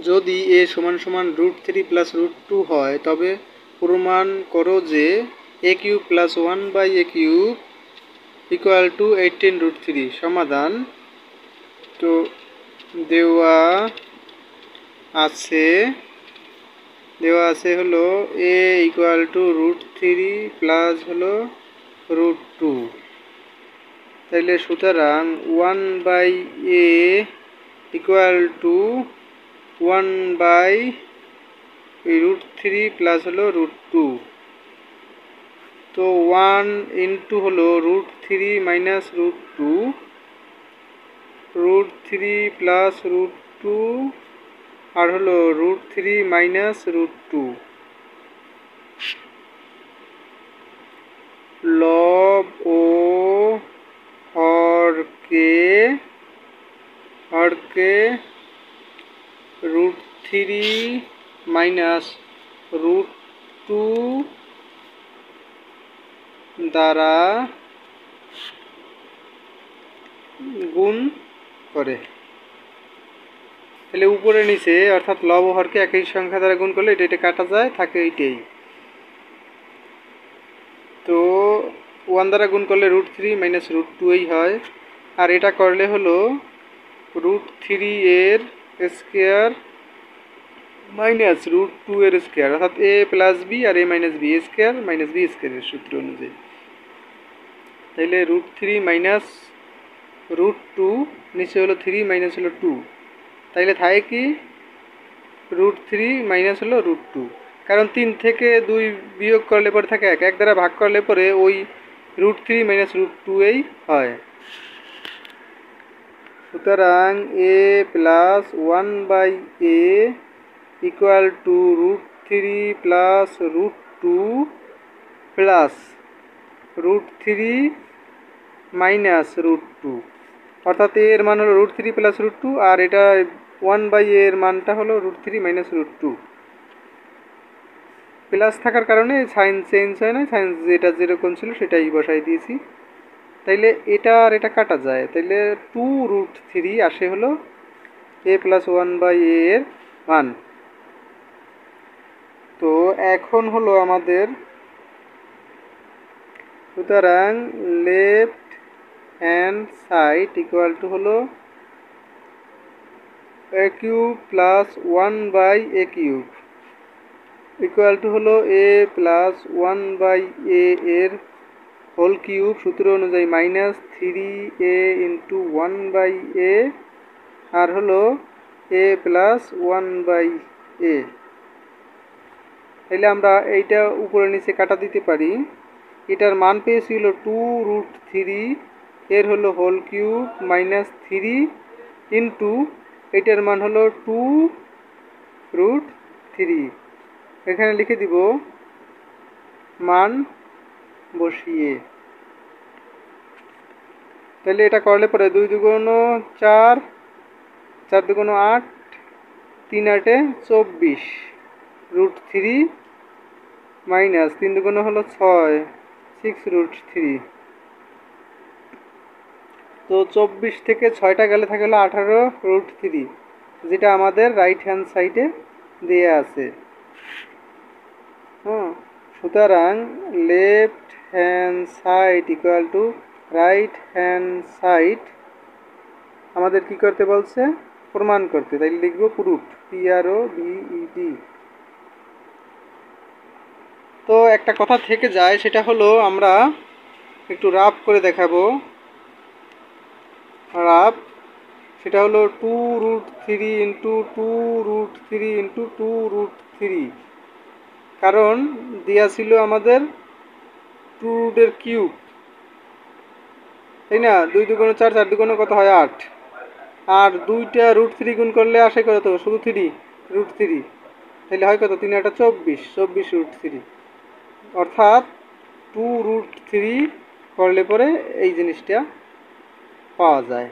যদি a সমান সমান √3 প্লাস √2 হয় তবে প্রমাণ করো যে a cube plus 1 a cube equal to 18√3। সমাধান। তো দেওয়া আছে হলো a ইকুয়াল টু √3 প্লাস হলো √2। তাইলে সুতরাং 1/a ইকুয়াল টু 1/√3 প্লাস হলো √2। তো 1 ইন্টু হলো √3 মাইনাস √2, √3 প্লাস √2 আর হলো √3 মাইনাস √2। লব ও হরকে √3 মাইনাস √2 দ্বারা গুণ করে। তাহলে উপরে নিচে অর্থাৎ লব ও হরকে একই সংখ্যা দ্বারা গুণ করলে এটা কাটা যায়, থাকে এইটাই। তো 1 দ্বারা গুণ করলে √3 মাইনাস √2 হয়, আর এটা করলে হলো √3 এর স্কয়ার মাইনাস √2 এর স্কয়ার, অর্থাৎ a প্লাস b আর a minus b, a square minus b স্কয়ারের সূত্র অনুযায়ী। তাইলে √3 মাইনাস √2 নিচে হলো 3 মাইনাস হলো 2, তাইলে থাকে কি √3 মাইনাস হলো √2, কারণ 3 থেকে 2 বিয়োগ করলে পরে থাকে 1, 1 দ্বারা ভাগ করলে পরে ওই √3 মাইনাস √2 এই হয়। সুতরাং a plus 1/a equal to √3 plus √2 plus √3 minus √2, অর্থাৎ এর মান হলো √3 প্লাস √2 আর এটা 1/a এর মানটা হলো √3 মাইনাস √2। প্লাস থাকার কারণে সাইন চেঞ্জ হয় না, সাইন যেটা যেরকম ছিল সেটাই বসাই দিয়েছি। তাইলে এটা আর এটা কাটা যায়, তাইলে 2√3 আসে হলো a প্লাস 1/a এর মান। তো এখন হলো আমাদের, সুতরাং left hand side equal to হলো a cube plus 1/a cube equal to হলো a প্লাস 1/a এর হোল কিউব সূত্র অনুযায়ী মাইনাস 3a ইন্টু 1/a আর হলো a প্লাস 1/a। তাহলে আমরা এইটা উপরে নিচে কাটা দিতে পারি। এটার মান পেয়েছি হলো 2√3 এর হলো হোল কিউব মাইনাস 3 ইন্টু এটার মান হলো 2√3। এখানে লিখে দিব মান বসিয়ে। তাহলে এটা করলে পরে 2 দুগুণ 4, 4 দুগুণ 8, 3 8 24, √3 মাইনাস 3 দুগুণ হলো 6, 6√3। তো 24 থেকে 6টা গেলে থাকে হলো 18√3, যেটা আমাদের রাইট হ্যান্ড সাইডে দেয়া আছে। সুতরাং left hand side equal to right hand side আমাদের কি করতে বলছে? প্রমাণ করতে। তাই লিখব প্রুফ, PROVED। তো একটা কথা থেকে যায়, সেটা হলো আমরা একটু রাফ করে দেখাবো। রাফ, সেটা হলো 2√3 ইন্টু 2√3 ইন্টু 2√3, কারণ দেওয়া ছিল আমাদের 2 এর কিউব, তাই না? 2 দুগুণ 4, 4 দুগুণ কত হয় 8, আর 2টা √3 গুণ করলে আসে কত? শুধু 3√3, তাহলে হয় কত? 3 8 24, 24√3, অর্থাৎ 2√3 করলে পরে এই জিনিসটা পাওয়া যায়।